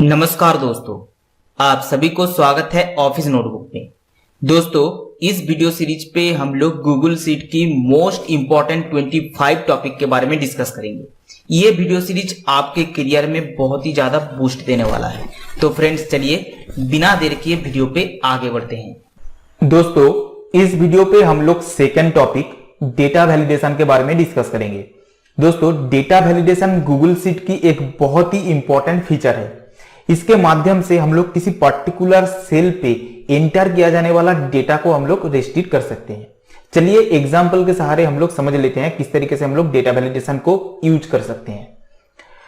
नमस्कार दोस्तों, आप सभी को स्वागत है ऑफिस नोटबुक में। दोस्तों, इस वीडियो सीरीज पे हम लोग गूगल शीट की मोस्ट इंपॉर्टेंट 25 टॉपिक के बारे में डिस्कस करेंगे। ये वीडियो सीरीज आपके करियर में बहुत ही ज्यादा बूस्ट देने वाला है। तो फ्रेंड्स, चलिए बिना देर किए वीडियो पे आगे बढ़ते हैं। दोस्तों, इस वीडियो पे हम लोग सेकंड टॉपिक डेटा वैलिडेशन के बारे में डिस्कस करेंगे। दोस्तों, डेटा वैलिडेशन गूगल शीट की एक बहुत ही इंपॉर्टेंट फीचर है। इसके माध्यम से हम लोग किसी पर्टिकुलर सेल पे एंटर किया जाने वाला डेटा को हम लोग रेस्ट्रिक्ट कर सकते हैं। चलिए एग्जांपल के सहारे हम लोग समझ लेते हैं किस तरीके से हम लोग डेटा वैलिडेशन को यूज कर सकते हैं।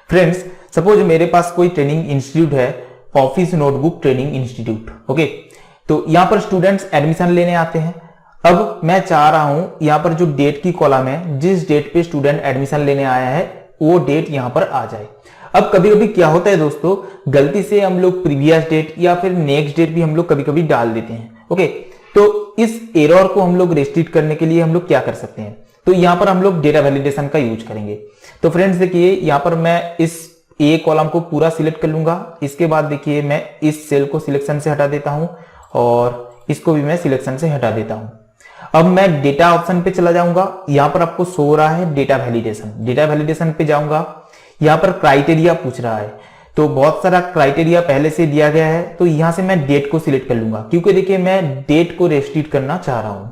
फ्रेंड्स, सपोज मेरे पास कोई ट्रेनिंग इंस्टीट्यूट है, office notebook training institute. Okay, तो यहां पर स्टूडेंट्स एडमिशन लेने आते हैं। अब मैं चाह रहा हूं यहां पर जो डेट की कॉलम है, जिस डेट पे स्टूडेंट एडमिशन लेने आया है वो डेट यहां पर आ जाए। अब कभी कभी क्या होता है दोस्तों, गलती से हम लोग प्रीवियस डेट या फिर नेक्स्ट डेट भी हम लोग कभी कभी डाल देते हैं। ओके, तो इस एरर को हम लोग रेस्ट्रिक्ट करने के लिए हम लोग क्या कर सकते हैं, तो यहां पर हम लोग डेटा वैलिडेशन का यूज करेंगे। तो फ्रेंड्स देखिए, यहां पर मैं इस ए कॉलम को पूरा सिलेक्ट कर लूंगा। इसके बाद देखिए मैं इस सेल को सिलेक्शन से हटा देता हूं और इसको भी मैं सिलेक्शन से हटा देता हूं। अब मैं डेटा ऑप्शन पे चला जाऊंगा। यहां पर आपको शो हो रहा है डेटा वैलिडेशन। डेटा वैलिडेशन पे जाऊंगा, यहां पर क्राइटेरिया पूछ रहा है, तो बहुत सारा क्राइटेरिया पहले से दिया गया है। तो यहां से मैं डेट को सिलेक्ट कर लूंगा, क्योंकि देखिए मैं डेट को रेस्ट्रिक्ट करना चाह रहा हूं।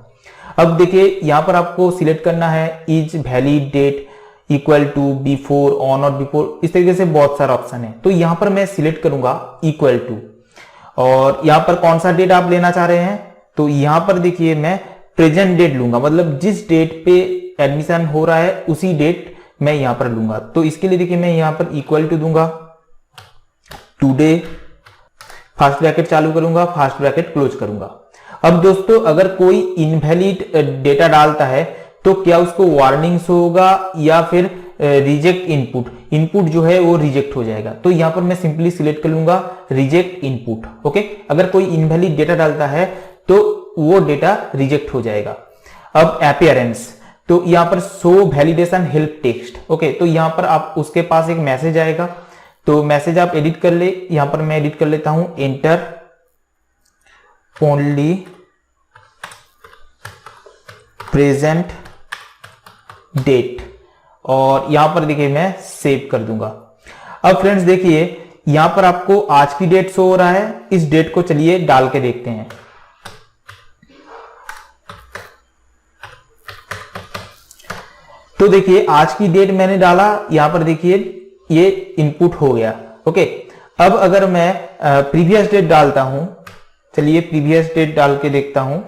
अब देखिए यहां पर आपको सिलेक्ट करना है is valid date equal to before, on और बिफोर, इस तरीके से बहुत सारा ऑप्शन है। तो यहां पर मैं सिलेक्ट करूंगा इक्वल टू, और यहां पर कौन सा डेट आप लेना चाह रहे हैं, तो यहां पर देखिए मैं प्रेजेंट डेट लूंगा, मतलब जिस डेट पे एडमिशन हो रहा है उसी डेट मैं यहां पर लूंगा। तो इसके लिए देखिए मैं यहां पर इक्वल टू दूंगा, टुडे, फास्ट ब्रैकेट चालू करूंगा, फास्ट ब्रैकेट क्लोज करूंगा। अब दोस्तों, अगर कोई इनवैलिड डेटा डालता है तो क्या उसको वार्निंग शो होगा या फिर रिजेक्ट इनपुट जो है वो रिजेक्ट हो जाएगा। तो यहां पर मैं सिंपली सिलेक्ट कर लूंगा रिजेक्ट इनपुट। ओके, अगर कोई इनवैलिड डेटा डालता है तो वो डेटा रिजेक्ट हो जाएगा। अब अपीयरेंस, तो यहां पर show validation help text. Okay, तो यहां पर आप उसके पास एक मैसेज आएगा, तो मैसेज आप एडिट कर ले। यहां पर मैं एडिट कर लेता हूं, एंटर ओनली प्रेजेंट डेट, और यहां पर देखिए मैं सेव कर दूंगा। अब फ्रेंड्स देखिए यहां पर आपको आज की डेट शो हो रहा है। इस डेट को चलिए डाल के देखते हैं। तो देखिए आज की डेट मैंने डाला, यहां पर देखिए ये इनपुट हो गया। ओके, अब अगर मैं प्रीवियस डेट डालता हूं, चलिए प्रीवियस डेट डाल के देखता हूं।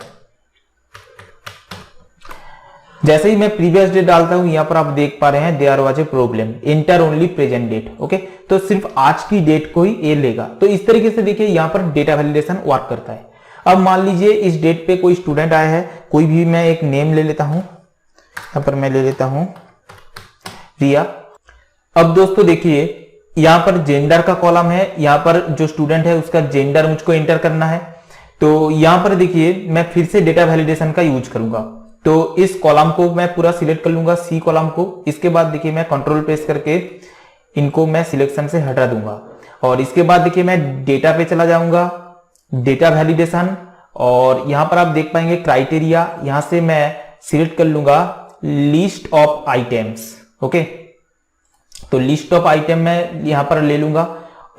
जैसे ही मैं प्रीवियस डेट डालता हूं, यहां पर आप देख पा रहे हैं there was a problem, enter only present date. Okay, तो सिर्फ आज की डेट को ही ये लेगा। तो इस तरीके से देखिए यहां पर डेटा वैलिडेशन वर्क करता है। अब मान लीजिए इस डेट पे कोई स्टूडेंट आया है, कोई भी मैं एक नेम ले लेता हूं, यहां पर मैं ले लेता हूं रिया। अब दोस्तों देखिए यहां पर जेंडर का कॉलम है, यहां पर जो स्टूडेंट है उसका जेंडर मुझको एंटर करना है। तो यहां पर देखिए मैं फिर से डेटा वैलिडेशन का यूज करूंगा। तो इस कॉलम को मैं पूरा सिलेक्ट कर लूंगा, सी कॉलम को। इसके बाद देखिए मैं कंट्रोल प्रेस करके इनको मैं सिलेक्शन से हटा दूंगा, और इसके बाद देखिए मैं डेटा पे चला जाऊंगा, डेटा वैलिडेशन, और यहां पर आप देख पाएंगे क्राइटेरिया। यहां से मैं सिलेक्ट कर लूंगा लिस्ट ऑफ आइटम्स। ओके, तो लिस्ट ऑफ आइटम मैं यहां पर ले लूंगा,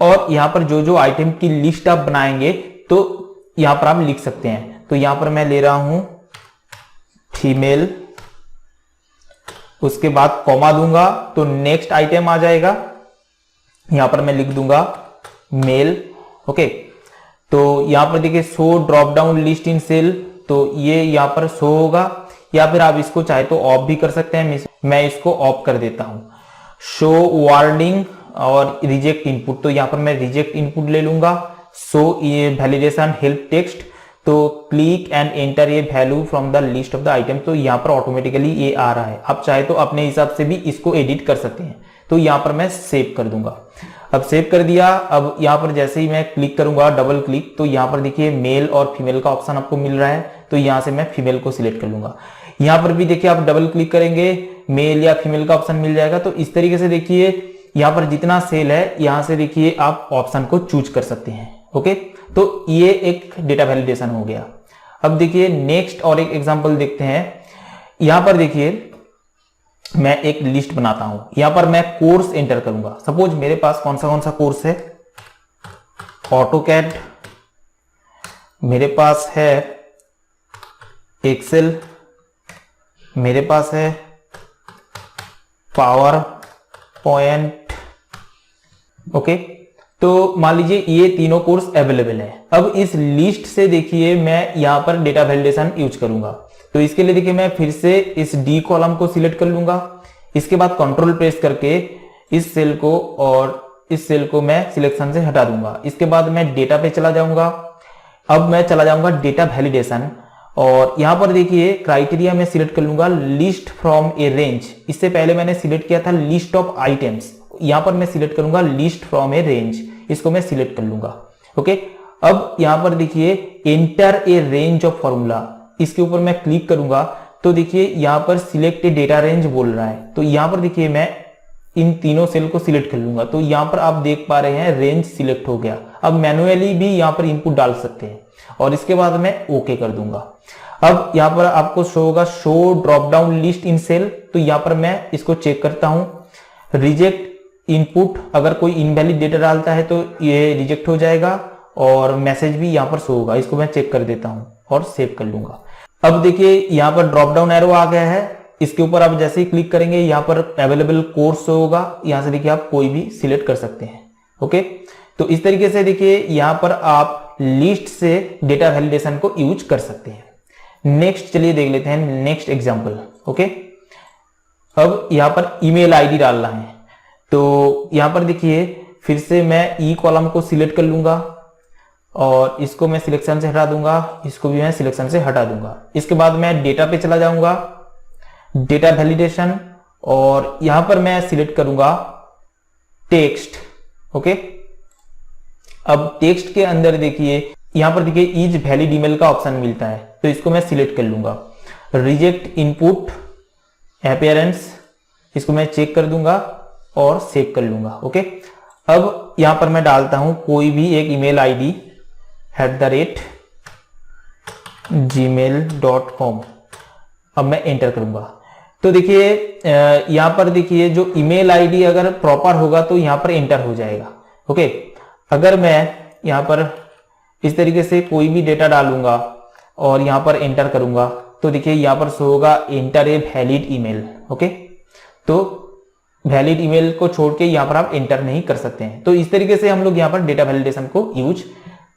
और यहां पर जो जो आइटम की लिस्ट आप बनाएंगे तो यहां पर आप लिख सकते हैं। तो यहां पर मैं ले रहा हूं फीमेल, उसके बाद कॉमा दूंगा तो नेक्स्ट आइटम आ जाएगा, यहां पर मैं लिख दूंगा मेल। ओके, तो यहां पर देखिए show drop down list in cell, तो ये यहां पर शो होगा, या फिर आप इसको चाहे तो ऑफ भी कर सकते हैं। मैं इसको ऑफ कर देता हूं। शो वार्निंग और रिजेक्ट इनपुट, तो यहां पर मैं रिजेक्ट इनपुट ले लूंगा। शो ये वैलिडेशन हेल्प टेक्स्ट, तो क्लिक एंड एंटर ये value from the list of the item, तो यहां पर ऑटोमेटिकली ये आ रहा है। आप चाहे तो अपने हिसाब से भी इसको एडिट कर सकते हैं। तो यहां पर मैं सेव कर दूंगा। अब सेव कर दिया। अब यहां पर जैसे ही मैं क्लिक करूंगा, डबल क्लिक, तो यहां पर देखिए मेल और फीमेल का ऑप्शन आपको मिल रहा है। तो यहां से मैं फीमेल को सिलेक्ट कर लूंगा। यहां पर भी देखिए आप डबल क्लिक करेंगे, मेल या फीमेल का ऑप्शन मिल जाएगा। तो इस तरीके से देखिए यहाँ पर जितना सेल है यहाँ से देखिए आप ऑप्शन को चूज कर सकते हैं। ओके, तो ये एक डेटा वैलिडेशन हो गया। अब देखिए नेक्स्ट और एक एग्जांपल देखते हैं। यहां पर देखिए मैं एक लिस्ट बनाता हूं, यहां पर मैं कोर्स एंटर करूंगा। सपोज मेरे पास कौन सा कोर्स है, ऑटोकैड, मेरे पास है एक्सेल, मेरे पास है पावर पॉइंट। ओके, तो मान लीजिए ये तीनों कोर्स अवेलेबल है। अब इस लिस्ट से देखिए मैं यहां पर डेटा वैलिडेशन यूज करूंगा। तो इसके लिए देखिए मैं फिर से इस डी कॉलम को सिलेक्ट कर लूंगा। इसके बाद कंट्रोल प्रेस करके इस सेल को और इस सेल को मैं सिलेक्शन से हटा दूंगा। इसके बाद मैं डेटा पे चला जाऊंगा। अब मैं चला जाऊंगा डेटा वैलिडेशन और यहां पर देखिए क्राइटेरिया में सिलेक्ट कर लूंगा लिस्ट फ्रॉम ए रेंज। इससे पहले मैंने सिलेक्ट किया था लिस्ट ऑफ आइटम्स, यहां पर मैं सिलेक्ट करूंगा लिस्ट फ्रॉम ए रेंज, इसको मैं सिलेक्ट कर लूंगा। ओके, अब यहां पर देखिए enter a range of formula, इसके ऊपर मैं क्लिक करूंगा तो देखिए यहां पर सिलेक्ट ए डेटा रेंज बोल रहा है। तो यहां पर देखिए मैं इन तीनों सेल को सिलेक्ट कर लूंगा। तो यहां पर आप देख पा रहे हैं रेंज सिलेक्ट हो गया। अब मैन्युअली भी यहां पर इनपुट डाल सकते हैं और इसके बाद मैं ओके कर दूंगा। अब यहां पर आपको शो होगा show drop down list in cell, तो यहां पर मैं इसको चेक करता हूं। रिजेक्ट इनपुट, अगर कोई इनवैलिड डेटा डालता है तो ये रिजेक्ट हो जाएगा और मैसेज भी यहां पर शो होगा। इसको मैं चेक कर देता हूं और सेव कर लूंगा। अब देखिए यहां पर ड्रॉप डाउन एरो आ गया है, इसके ऊपर आप जैसे ही क्लिक करेंगे यहां पर अवेलेबल कोर्स शो होगा। यहां से देखिए आप कोई भी सिलेक्ट कर सकते हैं। ओके, तो इस तरीके से देखिए यहां पर आप लिस्ट से डेटा वैलिडेशन को यूज कर सकते हैं। नेक्स्ट चलिए देख लेते हैं नेक्स्ट एग्जांपल। ओके, अब यहां पर ईमेल आईडी डालना है। तो यहां पर देखिए फिर से मैं ई कॉलम को सिलेक्ट कर लूंगा और इसको मैं सिलेक्शन से हटा दूंगा, इसको भी मैं सिलेक्शन से हटा दूंगा। इसके बाद मैं डेटा पे चला जाऊंगा, डेटा वैलिडेशन, और यहां पर मैं सिलेक्ट करूंगा टेक्स्ट। ओके, अब टेक्स्ट के अंदर देखिए यहां पर देखिए इज वैलिड ईमेल का ऑप्शन मिलता है, तो इसको मैं सिलेक्ट कर लूंगा। रिजेक्ट इनपुट अपीयरेंस, इसको मैं चेक कर दूंगा और सेव कर लूंगा। ओके, अब यहां पर मैं डालता हूं कोई भी एक ईमेल आईडी @gmail.com। अब मैं एंटर करूंगा तो देखिए यहां पर देखिए जो ईमेल आईडी अगर प्रॉपर होगा तो यहां पर एंटर हो जाएगा। ओके, अगर मैं यहां पर इस तरीके से कोई भी डेटा डालूंगा और यहां पर एंटर करूंगा तो देखिए यहां पर शो होगा enter a valid email. Okay, तो वैलिड ईमेल को छोड़ के यहां पर आप एंटर नहीं कर सकते हैं। तो इस तरीके से हम लोग यहां पर डेटा वैलिडेशन को यूज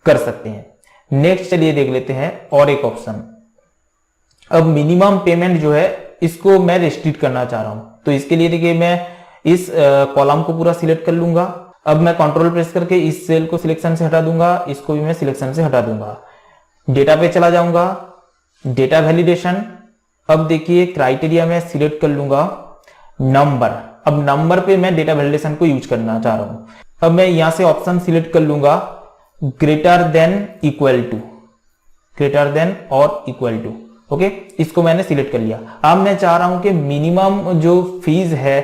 कर सकते हैं। नेक्स्ट चलिए देख लेते हैं और एक ऑप्शन। अब मिनिमम पेमेंट जो है इसको मैं रिस्ट्रिक्ट करना चाह रहा हूं, तो इसके लिए देखिए मैं इस कॉलम को पूरा सिलेक्ट कर लूंगा। अब मैं कंट्रोल प्रेस करके इस सेल को सिलेक्शन से हटा दूंगा, इसको भी मैं सिलेक्शन से हटा दूंगा। डेटा पे चला जाऊंगा, डेटा वैलिडेशन। अब देखिए क्राइटेरिया में सिलेक्ट कर लूंगा नंबर। अब नंबर पे मैं डेटा वैलिडेशन को यूज करना चाह रहा हूं। अब मैं यहां से ऑप्शन सिलेक्ट कर लूंगा greater than equal to, greater than और इक्वल टू। ओके, इसको मैंने सिलेक्ट कर लिया। अब मैं चाह रहा हूं कि मिनिमम जो फीस है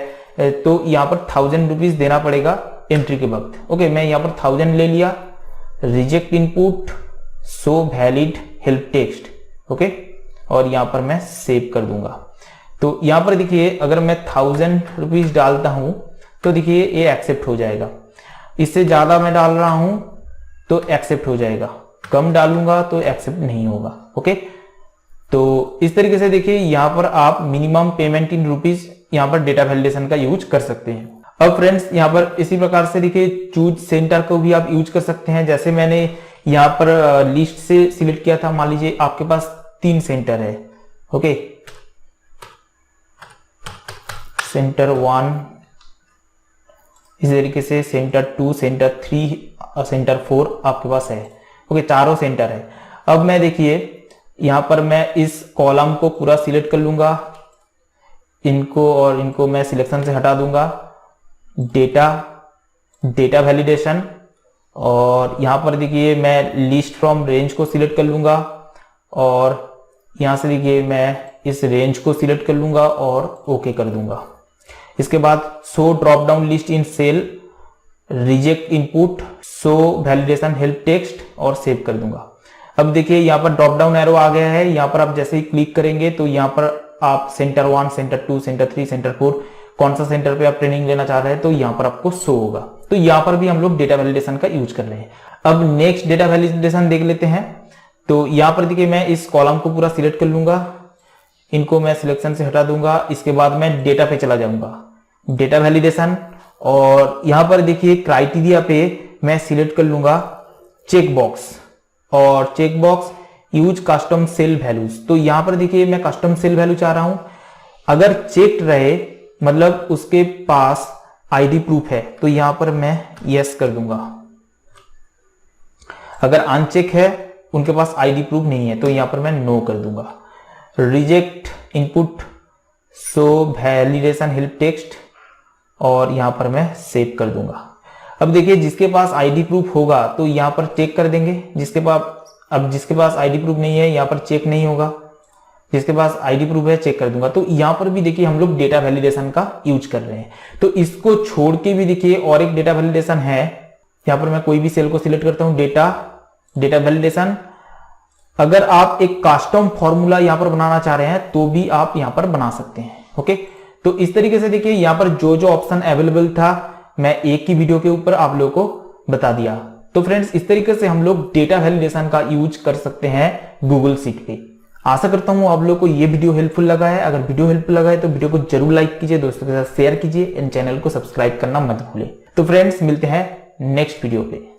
तो यहां पर 1000 रुपीज देना पड़ेगा एंट्री के वक्त। ओके, मैं यहां पर 1000 ले लिया। Reject input, show valid help text. Okay, और यहां पर मैं सेव कर दूंगा। तो यहां पर देखिए अगर मैं 1000 रुपीज डालता हूं तो देखिए ये एक्सेप्ट हो जाएगा। इससे ज्यादा मैं डाल रहा हूं तो एक्सेप्ट हो जाएगा, कम डालूंगा तो एक्सेप्ट नहीं होगा। ओके, तो इस तरीके से देखिए यहां पर आप मिनिमम पेमेंट इन रुपीज यहां पर डेटा वैलिडेशन का यूज कर सकते हैं। अब फ्रेंड्स यहां पर इसी प्रकार से देखिए चूज सेंटर को भी आप यूज कर सकते हैं। जैसे मैंने यहां पर लिस्ट से सिलेक्ट किया था, मान लीजिए आपके पास 3 सेंटर है। ओके, सेंटर 1, इस तरीके से सेंटर 2, सेंटर 3 और सेंटर 4 आपके पास है। ओके, चारों सेंटर है। अब मैं देखिए यहां पर मैं इस कॉलम को पूरा सिलेक्ट कर लूंगा, इनको और इनको मैं सिलेक्शन से हटा दूंगा। डेटा, डेटा वैलिडेशन, और यहां पर देखिए मैं लिस्ट फ्रॉम रेंज को सिलेक्ट कर लूंगा और यहां से देखिए मैं इस रेंज को सिलेक्ट कर लूंगा और ओके कर दूंगा। इसके बाद show drop down list in cell, reject input, show validation help text और सेव कर दूंगा। अब देखिए यहाँ पर ड्रॉप डाउन एरो आ गया है। यहाँ पर आप जैसे ही क्लिक करेंगे तो यहाँ पर आप सेंटर 1, सेंटर 2, सेंटर 3, सेंटर 4 कौन सा सेंटर पे आप ट्रेनिंग लेना चाह रहे हैं तो यहाँ पर आपको शो होगा। तो यहाँ पर भी हम लोग डेटा वैलिडेशन का यूज कर रहे हैं। अब नेक्स्ट डेटा वैलिडेशन देख लेते हैं। तो यहाँ पर देखिए मैं इस कॉलम को पूरा सिलेक्ट कर लूंगा, इनको मैं सिलेक्शन से हटा दूंगा। इसके बाद मैं डेटा पे चला जाऊंगा, डेटा वैलिडेशन, और यहां पर देखिए क्राइटेरिया पे मैं सिलेक्ट कर लूंगा चेक बॉक्स, और check box use custom cell values. तो यहां पर देखिए मैं कस्टम सेल वैल्यू चाह रहा हूं, अगर चेक रहे मतलब उसके पास आईडी प्रूफ है तो यहां पर मैं यस कर दूंगा। अगर अनचेक है, उनके पास आईडी प्रूफ नहीं है तो यहां पर मैं नो कर दूंगा। Reject input, show validation help text, और यहां पर मैं सेव कर दूंगा। अब देखिए जिसके पास आईडी प्रूफ होगा तो यहां पर चेक कर देंगे, जिसके पास आईडी प्रूफ नहीं है यहां पर चेक नहीं होगा, जिसके पास आईडी प्रूफ है चेक कर दूंगा। तो यहां पर भी देखिए हम लोग डेटा वैलिडेशन का यूज कर रहे हैं। तो इसको छोड़ के भी देखिए और एक डेटा वैलिडेशन है। यहां पर मैं कोई भी सेल को सिलेक्ट करता हूं, डेटा वैलिडेशन। अगर आप एक कस्टम फॉर्मूला यहां पर बनाना चाह रहे हैं तो भी आप यहां पर बना सकते हैं। ओके, तो इस तरीके से देखिए यहां पर जो जो ऑप्शन अवेलेबल था मैं एक ही वीडियो के ऊपर आप लोगों को बता दिया। तो फ्रेंड्स इस तरीके से हम लोग डेटा वैलिडेशन का यूज कर सकते हैं गूगल शीट पे। आशा करता हूं आप लोगों को ये वीडियो हेल्पफुल लगा है। अगर वीडियो हेल्पफुल लगा है तो वीडियो को जरूर लाइक कीजिए, दोस्तों के साथ शेयर कीजिए, एंड चैनल को सब्सक्राइब करना मत भूलें। तो फ्रेंड्स मिलते हैं नेक्स्ट वीडियो पे।